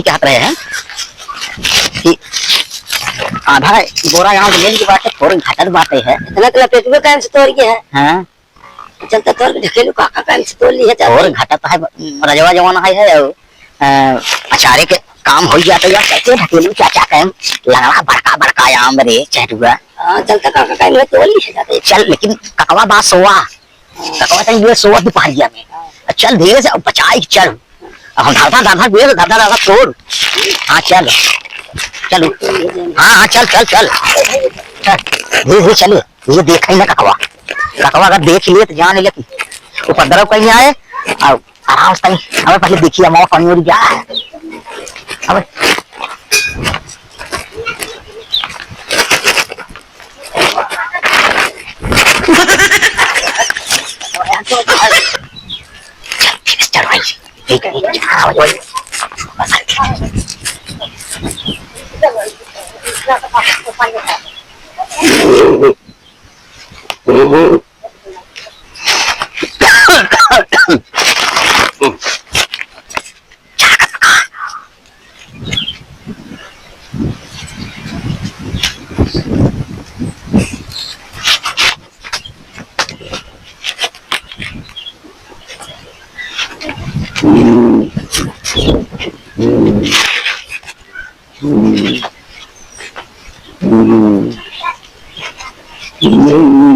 ये चाहत रहे हैं कि आधा बोरा यहाँ लेने की बात है, थोड़ी घाटा बात है। इतना तो पेटवे कान से तोड़ के है। हाँ चलता तोड़ के ढकेलू काका कान से तोड़ ली है। और घाटा तो है, रजवा जवाना है अचारे के काम हो जाता है। कैसे ढकेलू चाचा कह लंगड़ा बड़का बड़का आम रे चटुआ। चलता काका कान में तोड़ ली है जाते। चल लेकिन ककवा बात सोवा, ककवा तक ये सोवा दोपहरिया में। चल धीरे से बचाई चल, हम धाधा धाधा बेर धाधा धाधा तोड़। हाँ चल चलो, हाँ चल चल चल धीरे चलो। ये देख ना ककवा, ककवा अगर देख लिए तो जान ले कि उपद्रव कहीं आए। और आराम से हमें पहले देखिए मौत पानी हो जा अब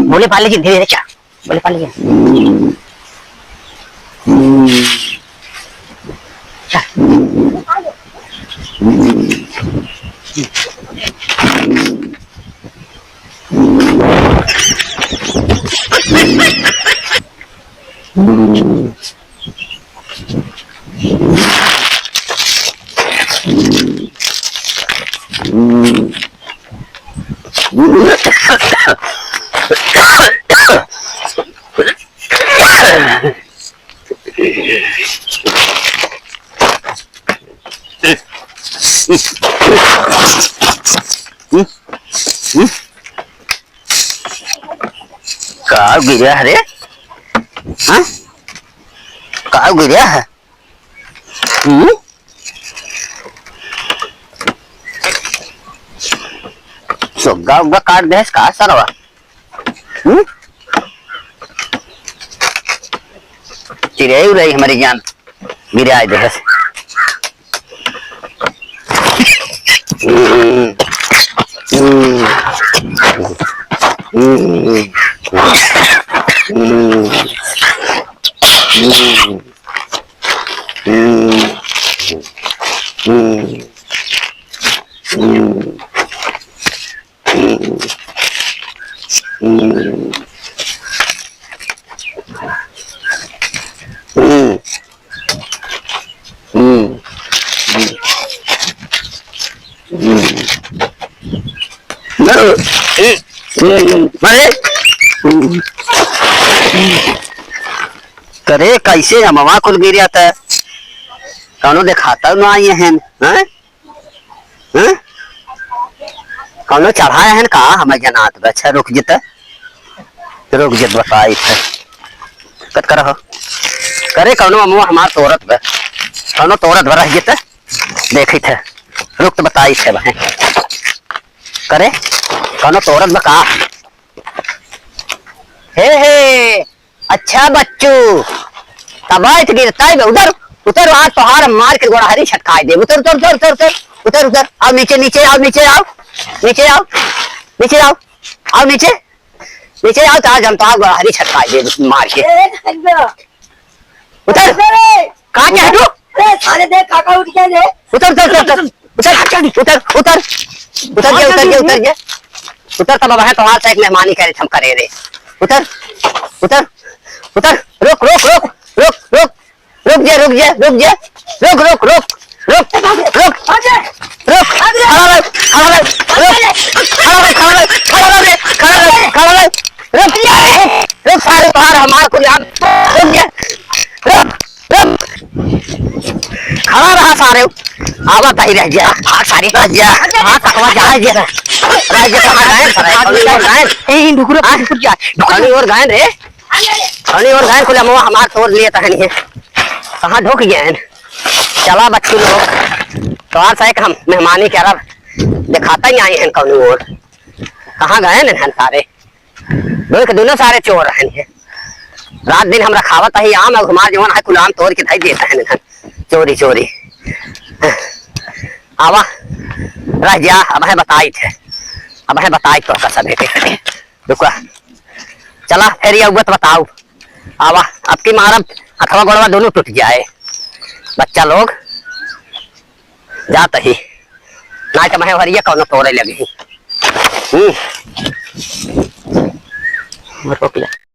बोले पाले जी धीरे चा बोले पाले जी का गिरा है रे? हाँ का गिरा है? सुग्गा उग्गा काट दे का सरवा। चिड़ै रही हमारी जान गिरा दे। करे कैसे हमारा कुल गिर जाता है, कौनो दिखाता ना आए हैं, कौनो चढ़ाए हैं का हमें जनात। अच्छा रुक जित बताई थे कत कर करे कौनो अमुआ हमार तोरत बे, कौनो तोरत भर जित देखी थे रुक तो बताई थे वह करे कौनो तोरत बका। हे अच्छा बच्चू तबाइत गिरता है उधर उतर, आज पहाड़ मार के गोड़ा हरी छटकाई दे। उतर उतर उतर उतर उतर उतर उतर आओ नीचे नीचे आओ नीचे आओ नीचे आओ नीचे आओ आओ नीचे नीचे आओ। तो आज हम तो गोड़ा हरी छटकाई दे मार के। उतर कहाँ क्या हटू सारे देख काका उठ गए। उतर उतर उतर उतर उतर उतर उतर गया उतर गया उतर गया उतर। तब है तुम्हारे से एक मेहमानी करे हम करे रे। उतर उतर उतर रुक रुक रुक रुक रुक रुक जा रुक जा रुक जा रुक रुक रुक रुक रुक रुक रुक सारे पहाड़ हमारे को रुक जा रुक रुक खड़ा रहा सारे आवाज ही रह गया। हाँ सारी रह गया। हाँ तकवा जा रह गया रह गया कहाँ गायन ढुकुर ढुकुर जा ढुकनी और गायन रे खड़ी और गायन खुला मुआ हमार तोड़ लिए तहनी है कहाँ ढुक गए। चला बच्चों लोग तो आज से हम मेहमानी कह रहा दिखाता ही आए हैं कौन और कहाँ गए हैं सारे दोनों सारे चोर हैं रात दिन हम रखावत ही आम और हमारे जीवन है गुलाम तोड़ के धाई देता है चोरी चोरी आवा रह जा अब है बताई थे अब है बताई तो का सब है रुको चला फिर ये उगत बताओ आवा अब की मारब अथवा गोड़वा दोनों टूट जाए बच्चा लोग जाता ही ना तो मैं हरिया कौन तोड़े लगी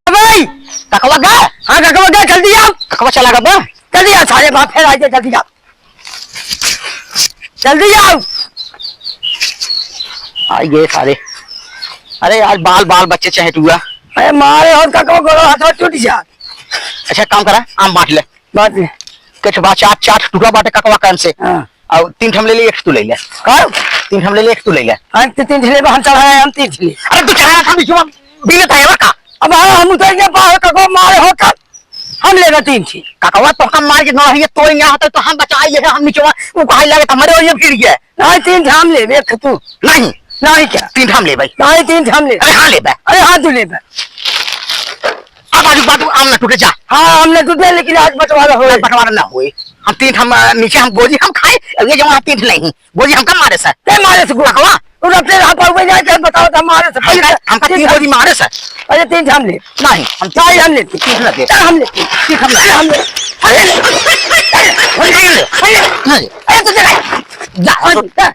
भाई ककवा गा हाँ ककवा गा जल्दी आओ ककवा चला गा जल्दी आओ सारे बाप फिर आइए जल्दी आओ जल्दी आओ आइए सारे अरे यार बाल बाल बच्चे चाहे टूआ अरे मारे और ककवा गोड़ो हाथ टूट जा अच्छा काम करा आम बांट ले बात में कुछ बात चार चार टुकड़ा बांटे ककवा कान से हाँ और 3 ठम ले ले 1 तू ले ले कब 3 ठम ले ले 1 तू ले ले हम 3 ठेले हम चढ़ाए हम 3 ठेले अरे तू चढ़ा था बिचवा बिना था का अब हम उतर के पास ककवा मारे हो कर हम लेगा 3 ठेले ककवा तो हम मार के ना है तो यहाँ होता तो हम बचाइए हम नीचवा वो कहां लगे हमारे और ये फिर गया नहीं 3 ठाम ले देख तू नहीं नहीं क्या 3 ठम ले भाई नहीं 3 ठाम ले अरे हाँ ले बे अरे हाँ तू ले अब आजू बाजू आम ना टूटे जा हाँ हमने टूटे लेकिन आज बंटवारा हो बंटवारा ना हुए हम 3 ठम नीचे हम गोजी हम खाए ये जो 3 नहीं गोजी हम कब मारे सर ते मारे से ककवा तू अपने यहाँ पर हुए जाए बताओ तो मारे से हम 3 गोजी मारे सर अरे 3 ठाम ले नहीं हम चाय हम लेते 3 ना दे हम लेते 3 हम ना हम ले अरे तो जा